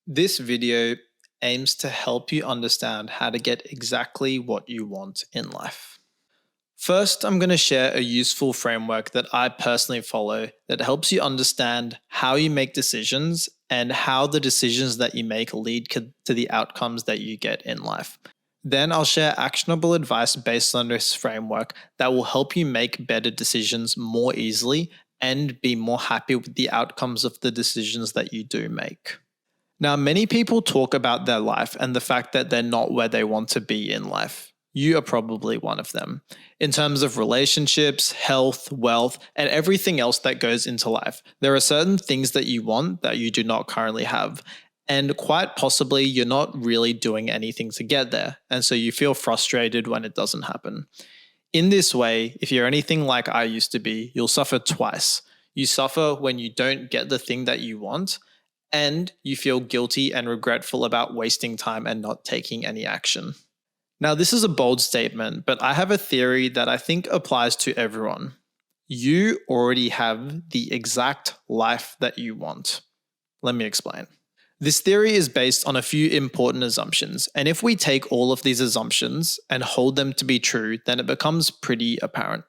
This video aims to help you understand how to get exactly what you want in life. First, I'm going to share a useful framework that I personally follow that helps you understand how you make decisions and how the decisions that you make lead to the outcomes that you get in life. Then I'll share actionable advice based on this framework that will help you make better decisions more easily and be more happy with the outcomes of the decisions that you do make. Now, many people talk about their life and the fact that they're not where they want to be in life. You are probably one of them. In terms of relationships, health, wealth, and everything else that goes into life, there are certain things that you want that you do not currently have. And quite possibly, you're not really doing anything to get there. And so you feel frustrated when it doesn't happen. In this way, if you're anything like I used to be, you'll suffer twice. You suffer when you don't get the thing that you want, and you feel guilty and regretful about wasting time and not taking any action. Now, this is a bold statement, but I have a theory that I think applies to everyone. You already have the exact life that you want. Let me explain. This theory is based on a few important assumptions, and if we take all of these assumptions and hold them to be true, then it becomes pretty apparent.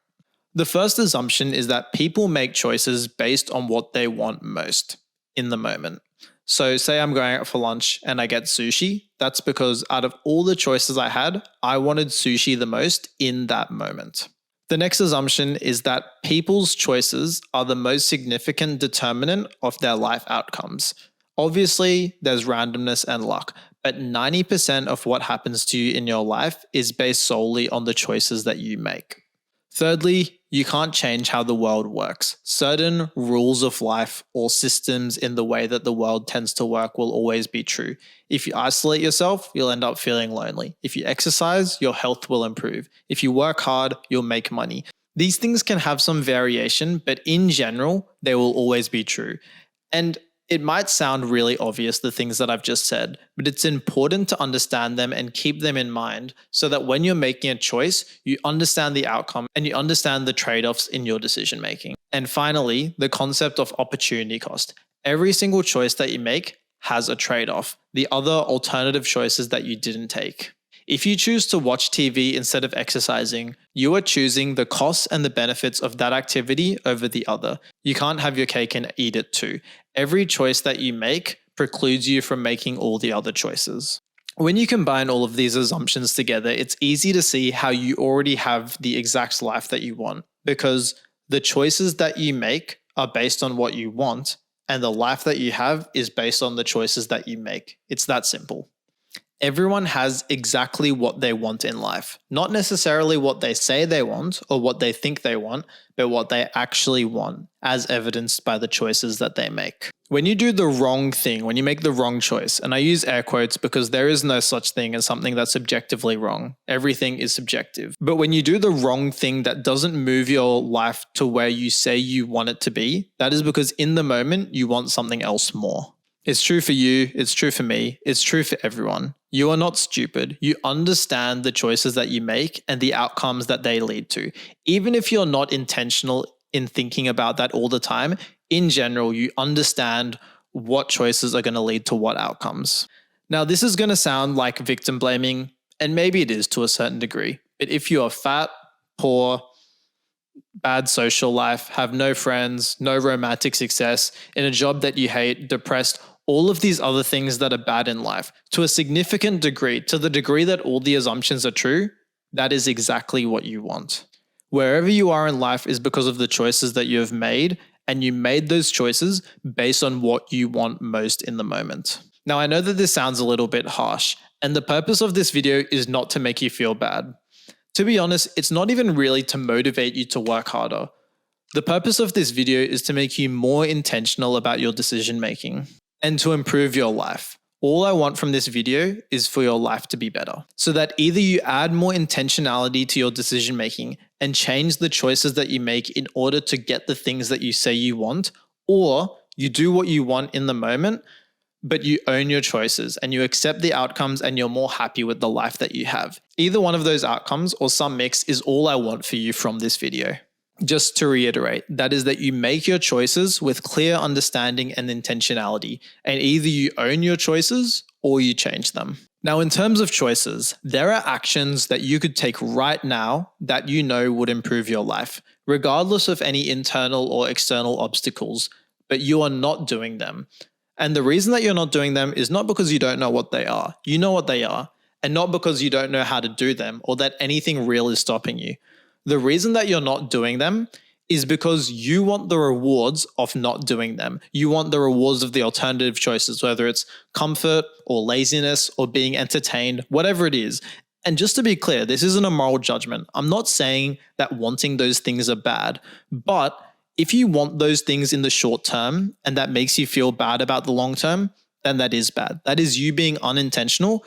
The first assumption is that people make choices based on what they want most in the moment. So say I'm going out for lunch and I get sushi. That's because out of all the choices I had, I wanted sushi the most in that moment. The next assumption is that people's choices are the most significant determinant of their life outcomes. Obviously, there's randomness and luck, but 90% of what happens to you in your life is based solely on the choices that you make. Thirdly, you can't change how the world works. Certain rules of life or systems in the way that the world tends to work will always be true. If you isolate yourself, you'll end up feeling lonely. If you exercise, your health will improve. If you work hard, you'll make money. These things can have some variation, but in general, they will always be true. And it might sound really obvious, the things that I've just said, but it's important to understand them and keep them in mind so that when you're making a choice, you understand the outcome and you understand the trade-offs in your decision making. And finally, the concept of opportunity cost. Every single choice that you make has a trade-off, the other alternative choices that you didn't take. If you choose to watch TV instead of exercising, you are choosing the costs and the benefits of that activity over the other. You can't have your cake and eat it too. Every choice that you make precludes you from making all the other choices. When you combine all of these assumptions together, it's easy to see how you already have the exact life that you want, because the choices that you make are based on what you want, and the life that you have is based on the choices that you make. It's that simple. Everyone has exactly what they want in life. Not necessarily what they say they want or what they think they want, but what they actually want, as evidenced by the choices that they make. When you do the wrong thing, when you make the wrong choice, and I use air quotes because there is no such thing as something that's objectively wrong. Everything is subjective. But when you do the wrong thing that doesn't move your life to where you say you want it to be, that is because in the moment you want something else more. It's true for you, it's true for me, it's true for everyone. You are not stupid. You understand the choices that you make and the outcomes that they lead to. Even if you're not intentional in thinking about that all the time, in general, you understand what choices are going to lead to what outcomes. Now, this is going to sound like victim blaming, and maybe it is to a certain degree. But if you are fat, poor, bad social life, have no friends, no romantic success, in a job that you hate, depressed, all of these other things that are bad in life, to a significant degree, to the degree that all the assumptions are true, that is exactly what you want. Wherever you are in life is because of the choices that you have made, and you made those choices based on what you want most in the moment. Now, I know that this sounds a little bit harsh, and the purpose of this video is not to make you feel bad. To be honest, it's not even really to motivate you to work harder. The purpose of this video is to make you more intentional about your decision making and to improve your life. All I want from this video is for your life to be better, so that either you add more intentionality to your decision making and change the choices that you make in order to get the things that you say you want, or you do what you want in the moment, but you own your choices and you accept the outcomes and you're more happy with the life that you have. Either one of those outcomes or some mix is all I want for you from this video. Just to reiterate, that is that you make your choices with clear understanding and intentionality, and either you own your choices or you change them. Now, in terms of choices, there are actions that you could take right now that you know would improve your life, regardless of any internal or external obstacles, but you are not doing them. And the reason that you're not doing them is not because you don't know what they are. You know what they are, and not because you don't know how to do them or that anything real is stopping you. The reason that you're not doing them is because you want the rewards of not doing them. You want the rewards of the alternative choices, whether it's comfort or laziness or being entertained, whatever it is. And just to be clear, this isn't a moral judgment. I'm not saying that wanting those things are bad, but if you want those things in the short term and that makes you feel bad about the long term, then that is bad. That is you being unintentional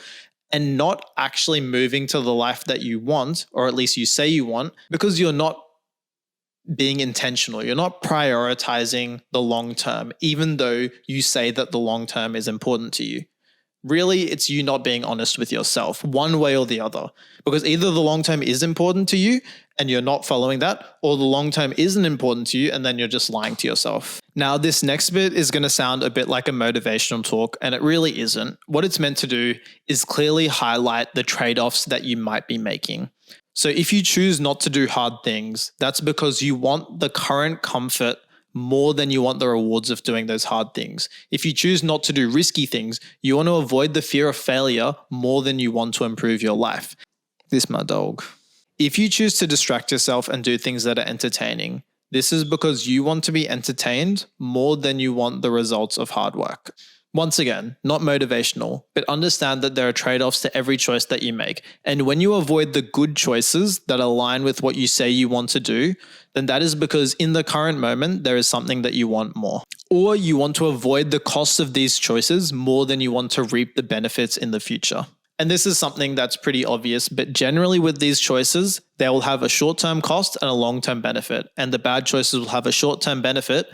and not actually moving to the life that you want, or at least you say you want, because you're not being intentional. You're not prioritizing the long term, even though you say that the long term is important to you. Really, it's you not being honest with yourself, one way or the other, because either the long term is important to you and you're not following that, or the long term isn't important to you and then you're just lying to yourself. Now, this next bit is going to sound a bit like a motivational talk, and it really isn't. What it's meant to do is clearly highlight the trade-offs that you might be making. So if you choose not to do hard things, that's because you want the current comfort more than you want the rewards of doing those hard things. If you choose not to do risky things, you want to avoid the fear of failure more than you want to improve your life. This my dog. If you choose to distract yourself and do things that are entertaining, this is because you want to be entertained more than you want the results of hard work. Once again, not motivational, but understand that there are trade-offs to every choice that you make. And when you avoid the good choices that align with what you say you want to do, then that is because in the current moment, there is something that you want more. Or you want to avoid the costs of these choices more than you want to reap the benefits in the future. And this is something that's pretty obvious, but generally with these choices, they will have a short-term cost and a long-term benefit. And the bad choices will have a short-term benefit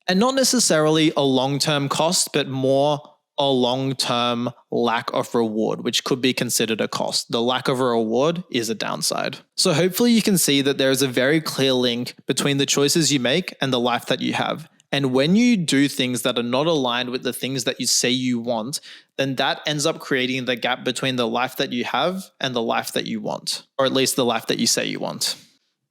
and not necessarily a long-term cost, but more a long-term lack of reward, which could be considered a cost. The lack of a reward is a downside. So hopefully you can see that there is a very clear link between the choices you make and the life that you have. And when you do things that are not aligned with the things that you say you want, then that ends up creating the gap between the life that you have and the life that you want, or at least the life that you say you want.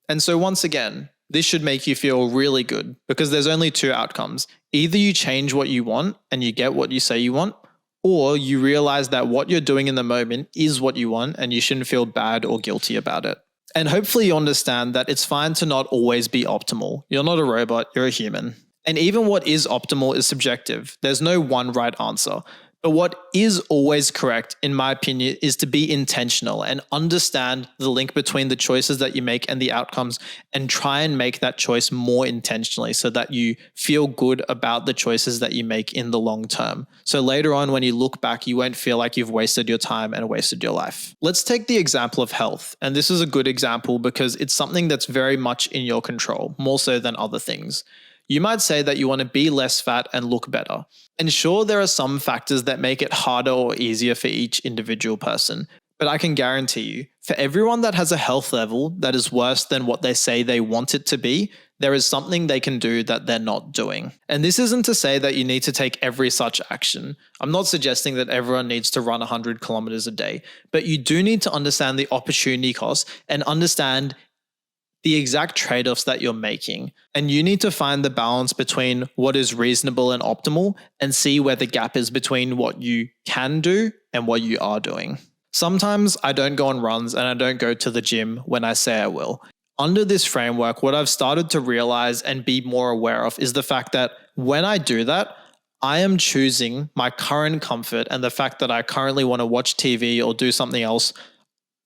And so once again, this should make you feel really good because there's only two outcomes. Either you change what you want and you get what you say you want, or you realize that what you're doing in the moment is what you want and you shouldn't feel bad or guilty about it. And hopefully you understand that it's fine to not always be optimal. You're not a robot, you're a human. And even what is optimal is subjective. There's no one right answer. But what is always correct, in my opinion, is to be intentional and understand the link between the choices that you make and the outcomes and try and make that choice more intentionally so that you feel good about the choices that you make in the long term. So later on, when you look back, you won't feel like you've wasted your time and wasted your life. Let's take the example of health. And this is a good example because it's something that's very much in your control, more so than other things. You might say that you want to be less fat and look better. And sure, there are some factors that make it harder or easier for each individual person. But I can guarantee you, for everyone that has a health level that is worse than what they say they want it to be, there is something they can do that they're not doing. And this isn't to say that you need to take every such action. I'm not suggesting that everyone needs to run 100 kilometers a day, but you do need to understand the opportunity cost and understand the exact trade-offs that you're making. And you need to find the balance between what is reasonable and optimal and see where the gap is between what you can do and what you are doing. Sometimes I don't go on runs and I don't go to the gym when I say I will. Under this framework, what I've started to realize and be more aware of is the fact that when I do that, I am choosing my current comfort and the fact that I currently want to watch TV or do something else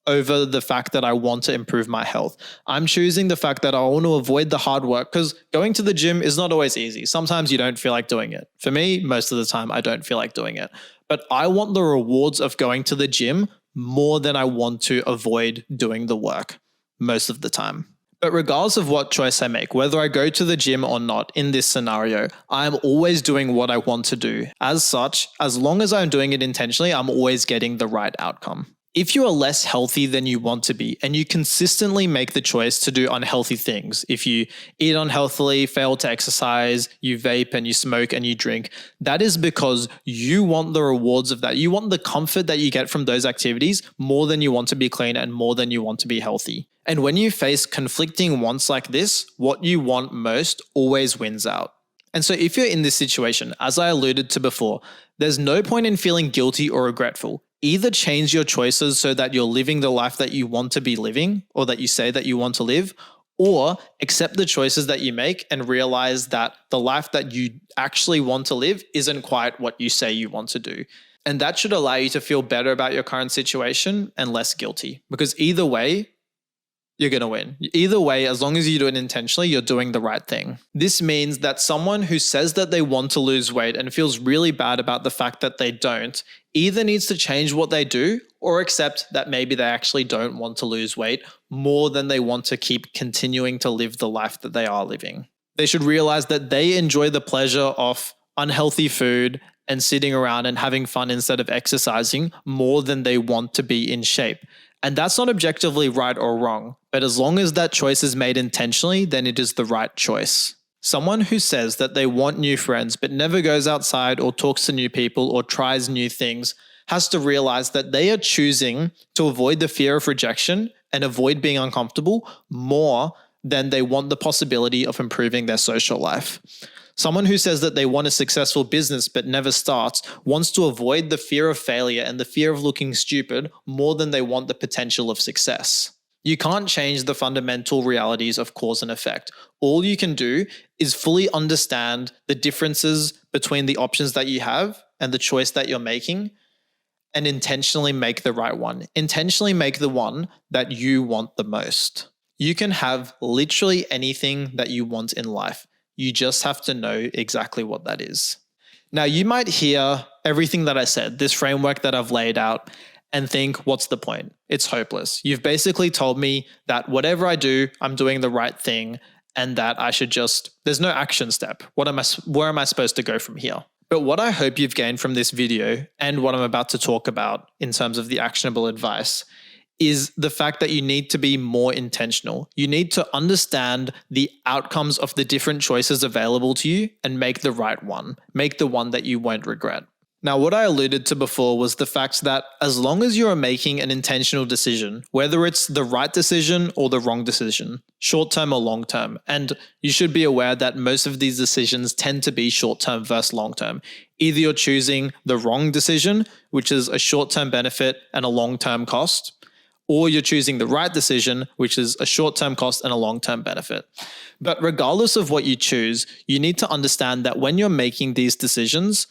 over the fact that I want to improve my health. I'm choosing the fact that I want to avoid the hard work because going to the gym is not always easy. Sometimes you don't feel like doing it. For me, most of the time, I don't feel like doing it. But I want the rewards of going to the gym more than I want to avoid doing the work most of the time. But regardless of what choice I make, whether I go to the gym or not in this scenario, I'm always doing what I want to do. As such, as long as I'm doing it intentionally, I'm always getting the right outcome. If you are less healthy than you want to be, and you consistently make the choice to do unhealthy things, if you eat unhealthily, fail to exercise, you vape and you smoke and you drink, that is because you want the rewards of that. You want the comfort that you get from those activities more than you want to be clean and more than you want to be healthy. And when you face conflicting wants like this, what you want most always wins out. And so if you're in this situation, as I alluded to before, there's no point in feeling guilty or regretful. Either change your choices so that you're living the life that you want to be living or that you say that you want to live, or accept the choices that you make and realize that the life that you actually want to live isn't quite what you say you want to do. And that should allow you to feel better about your current situation and less guilty, because either way, you're going to win. Either way, as long as you do it intentionally, you're doing the right thing. This means that someone who says that they want to lose weight and feels really bad about the fact that they don't either needs to change what they do or accept that maybe they actually don't want to lose weight more than they want to keep continuing to live the life that they are living. They should realize that they enjoy the pleasure of unhealthy food and sitting around and having fun instead of exercising more than they want to be in shape. And that's not objectively right or wrong, but as long as that choice is made intentionally, then it is the right choice. Someone who says that they want new friends but never goes outside or talks to new people or tries new things has to realize that they are choosing to avoid the fear of rejection and avoid being uncomfortable more than they want the possibility of improving their social life. Someone who says that they want a successful business but never starts wants to avoid the fear of failure and the fear of looking stupid more than they want the potential of success. You can't change the fundamental realities of cause and effect. All you can do is fully understand the differences between the options that you have and the choice that you're making, and intentionally make the right one. Intentionally make the one that you want the most. You can have literally anything that you want in life. You just have to know exactly what that is. Now, you might hear everything that I said, this framework that I've laid out, and think, what's the point? It's hopeless. You've basically told me that whatever I do, I'm doing the right thing, and that I should there's no action step. Where am I supposed to go from here? But what I hope you've gained from this video and what I'm about to talk about in terms of the actionable advice is the fact that you need to be more intentional. You need to understand the outcomes of the different choices available to you and make the right one. Make the one that you won't regret. Now, what I alluded to before was the fact that as long as you are making an intentional decision, whether it's the right decision or the wrong decision, short-term or long-term, and you should be aware that most of these decisions tend to be short-term versus long-term. Either you're choosing the wrong decision, which is a short-term benefit and a long-term cost, or you're choosing the right decision, which is a short-term cost and a long-term benefit. But regardless of what you choose, you need to understand that when you're making these decisions,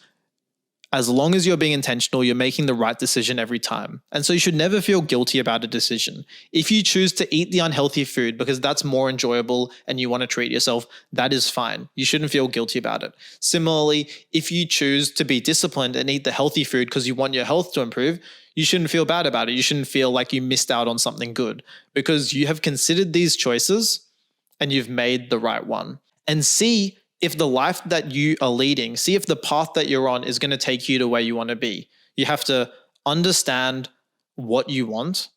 as long as you're being intentional, you're making the right decision every time. And so you should never feel guilty about a decision. If you choose to eat the unhealthy food because that's more enjoyable and you want to treat yourself, that is fine. You shouldn't feel guilty about it. Similarly, if you choose to be disciplined and eat the healthy food because you want your health to improve, you shouldn't feel bad about it. You shouldn't feel like you missed out on something good because you have considered these choices and you've made the right one. And see if the life that you are leading, see if the path that you're on is going to take you to where you want to be. You have to understand what you want,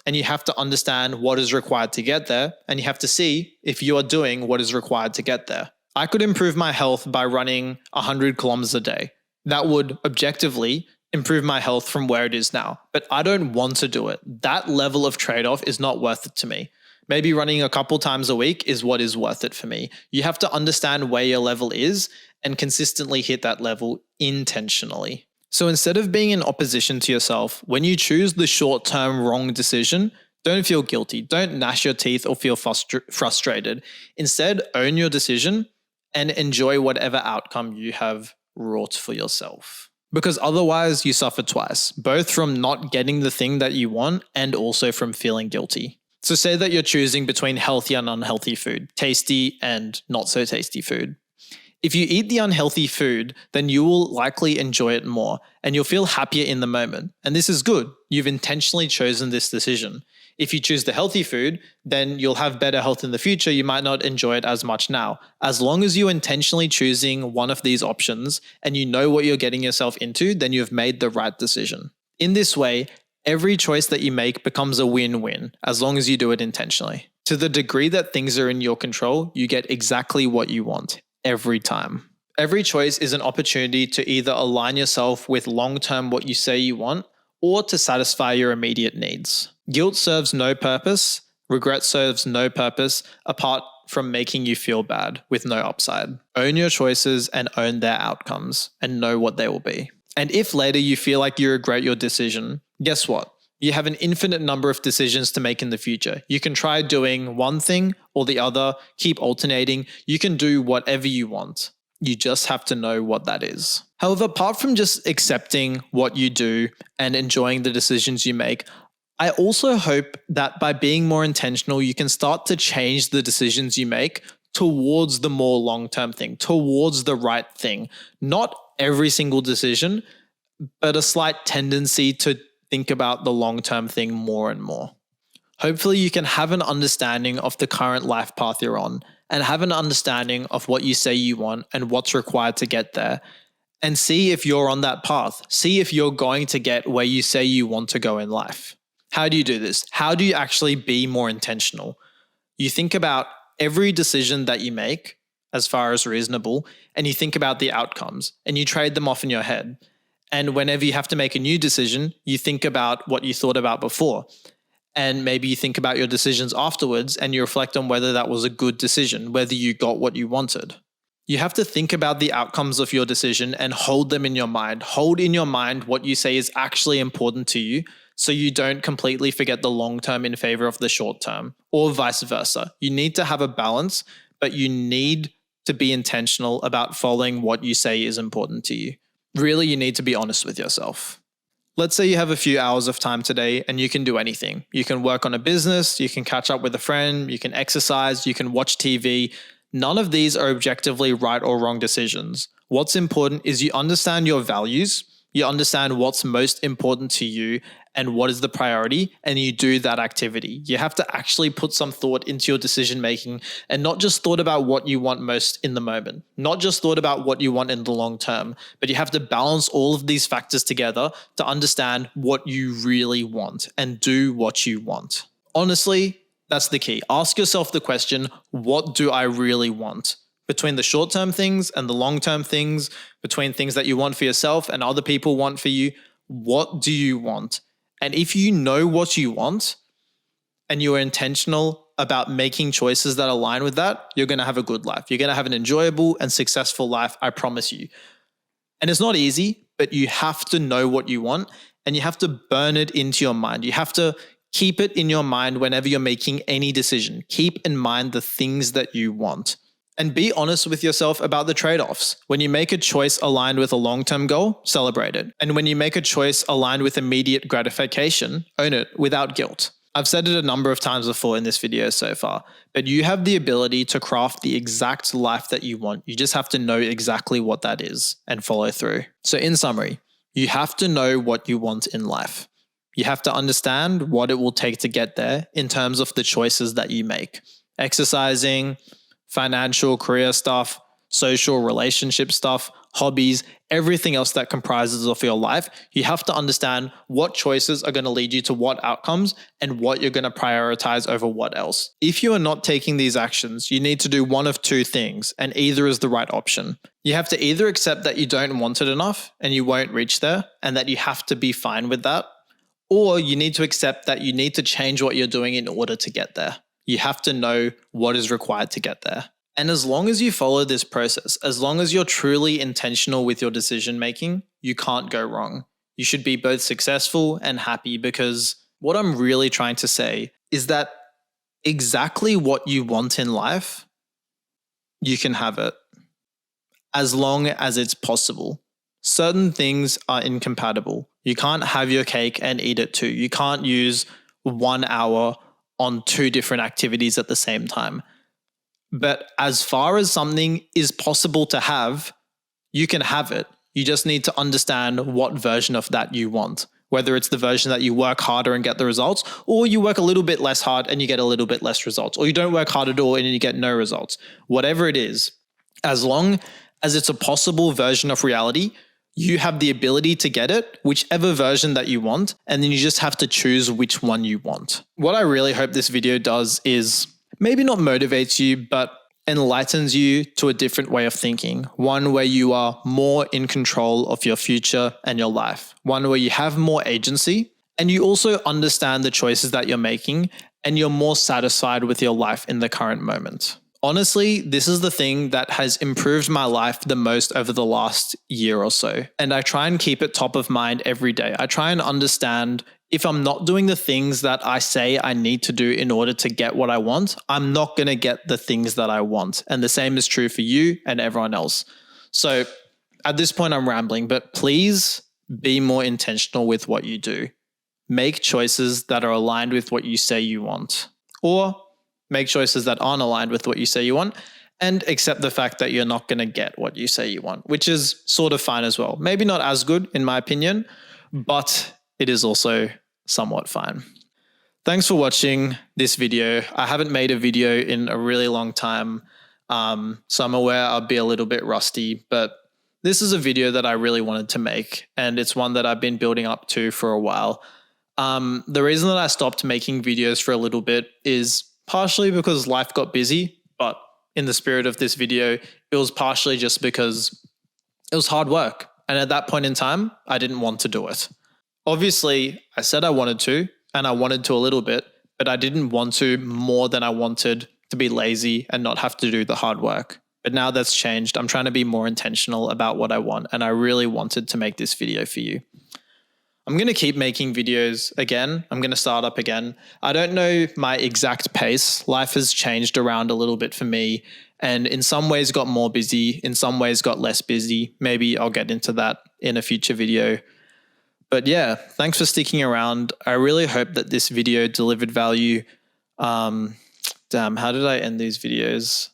and you have to understand what is required to get there, and you have to see if you are doing what is required to get there. I could improve my health by running 100 kilometers a day. That would objectively improve my health from where it is now, but I don't want to do it. That level of trade-off is not worth it to me. Maybe running a couple times a week is what is worth it for me. You have to understand where your level is and consistently hit that level intentionally. So instead of being in opposition to yourself, when you choose the short-term wrong decision, don't feel guilty. Don't gnash your teeth or feel frustrated. Instead, own your decision and enjoy whatever outcome you have wrought for yourself. Because otherwise you suffer twice, both from not getting the thing that you want and also from feeling guilty. So say that you're choosing between healthy and unhealthy food, tasty and not so tasty food. If you eat the unhealthy food, then you will likely enjoy it more and you'll feel happier in the moment. And this is good. You've intentionally chosen this decision. If you choose the healthy food, then you'll have better health in the future. You might not enjoy it as much now. As long as you're intentionally choosing one of these options and you know what you're getting yourself into, then you've made the right decision. In this way, Every choice that you make becomes a win-win as long as you do it intentionally. To the degree that things are in your control, you get exactly what you want every time. Every choice is an opportunity to either align yourself with long-term what you say you want or to satisfy your immediate needs. Guilt serves no purpose, regret serves no purpose apart from making you feel bad with no upside. Own your choices and own their outcomes and know what they will be. And if later you feel like you regret your decision, guess what? You have an infinite number of decisions to make in the future. You can try doing one thing or the other, keep alternating. You can do whatever you want. You just have to know what that is. However, apart from just accepting what you do and enjoying the decisions you make, I also hope that by being more intentional, you can start to change the decisions you make towards the more long-term thing, towards the right thing. Not every single decision, but a slight tendency to think about the long-term thing more and more. Hopefully you can have an understanding of the current life path you're on and have an understanding of what you say you want and what's required to get there, and see if you're on that path. See if you're going to get where you say you want to go in life. How do you do this? How do you actually be more intentional? You think about every decision that you make as far as reasonable, and you think about the outcomes and you trade them off in your head. And whenever you have to make a new decision, you think about what you thought about before. And maybe you think about your decisions afterwards and you reflect on whether that was a good decision, whether you got what you wanted. You have to think about the outcomes of your decision and hold them in your mind. Hold in your mind what you say is actually important to you so you don't completely forget the long term in favor of the short term, or vice versa. You need to have a balance, but you need to be intentional about following what you say is important to you. Really, you need to be honest with yourself. Let's say you have a few hours of time today and you can do anything. You can work on a business, you can catch up with a friend, you can exercise, you can watch TV. None of these are objectively right or wrong decisions. What's important is you understand your values, you understand what's most important to you and what is the priority, and you do that activity. You have to actually put some thought into your decision making and not just thought about what you want most in the moment, not just thought about what you want in the long term, but you have to balance all of these factors together to understand what you really want and do what you want. Honestly, that's the key. Ask yourself the question, what do I really want? Between the short-term things and the long-term things, between things that you want for yourself and other people want for you, what do you want? And if you know what you want and you are intentional about making choices that align with that, you're going to have a good life. You're going to have an enjoyable and successful life, I promise you. And it's not easy, but you have to know what you want and you have to burn it into your mind. You have to keep it in your mind whenever you're making any decision. Keep in mind the things that you want. And be honest with yourself about the trade-offs. When you make a choice aligned with a long-term goal, celebrate it. And when you make a choice aligned with immediate gratification, own it without guilt. I've said it a number of times before in this video so far, but you have the ability to craft the exact life that you want. You just have to know exactly what that is and follow through. So in summary, you have to know what you want in life. You have to understand what it will take to get there in terms of the choices that you make. Exercising, financial, career stuff, social, relationship stuff, hobbies, everything else that comprises of your life. You have to understand what choices are going to lead you to what outcomes and what you're going to prioritize over what else. If you are not taking these actions, you need to do one of two things, and either is the right option. You have to either accept that you don't want it enough and you won't reach there and that you have to be fine with that, or you need to accept that you need to change what you're doing in order to get there. You have to know what is required to get there. And as long as you follow this process, as long as you're truly intentional with your decision making, you can't go wrong. You should be both successful and happy, because what I'm really trying to say is that exactly what you want in life, you can have it as long as it's possible. Certain things are incompatible. You can't have your cake and eat it too. You can't use 1 hour on 2 different activities at the same time. But as far as something is possible to have, you can have it. You just need to understand what version of that you want. Whether it's the version that you work harder and get the results, or you work a little bit less hard and you get a little bit less results, or you don't work hard at all and you get no results. Whatever it is, as long as it's a possible version of reality, You have the ability to get it, whichever version that you want, and then you just have to choose which one you want. What I really hope this video does is maybe not motivates you, but enlightens you to a different way of thinking. One where you are more in control of your future and your life. One where you have more agency and you also understand the choices that you're making and you're more satisfied with your life in the current moment. Honestly, this is the thing that has improved my life the most over the last year or so. And I try and keep it top of mind every day. I try and understand if I'm not doing the things that I say I need to do in order to get what I want, I'm not going to get the things that I want. And the same is true for you and everyone else. So at this point, I'm rambling, but please be more intentional with what you do. Make choices that are aligned with what you say you want, or make choices that aren't aligned with what you say you want, and accept the fact that you're not going to get what you say you want, which is sort of fine as well. Maybe not as good in my opinion, but it is also somewhat fine. Thanks for watching this video. I haven't made a video in a really long time, so I'm aware I'll be a little bit rusty, but this is a video that I really wanted to make, and it's one that I've been building up to for a while. The reason that I stopped making videos for a little bit is partially because life got busy, but in the spirit of this video, it was partially just because it was hard work. And at that point in time, I didn't want to do it. Obviously, I said I wanted to, and I wanted to a little bit, but I didn't want to more than I wanted to be lazy and not have to do the hard work. But now that's changed. I'm trying to be more intentional about what I want, and I really wanted to make this video for you. I'm going to keep making videos again. I'm going to start up again. I don't know my exact pace. Life has changed around a little bit for me, and in some ways got more busy, in some ways got less busy. Maybe I'll get into that in a future video. But yeah, thanks for sticking around. I really hope that this video delivered value. Damn, how did I end these videos?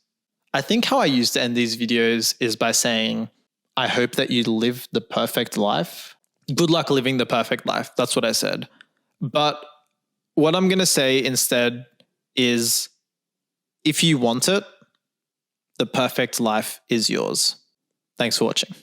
I think how I used to end these videos is by saying, I hope that you live the perfect life. Good luck living the perfect life. That's what I said. But what I'm going to say instead is, if you want it, the perfect life is yours. Thanks for watching.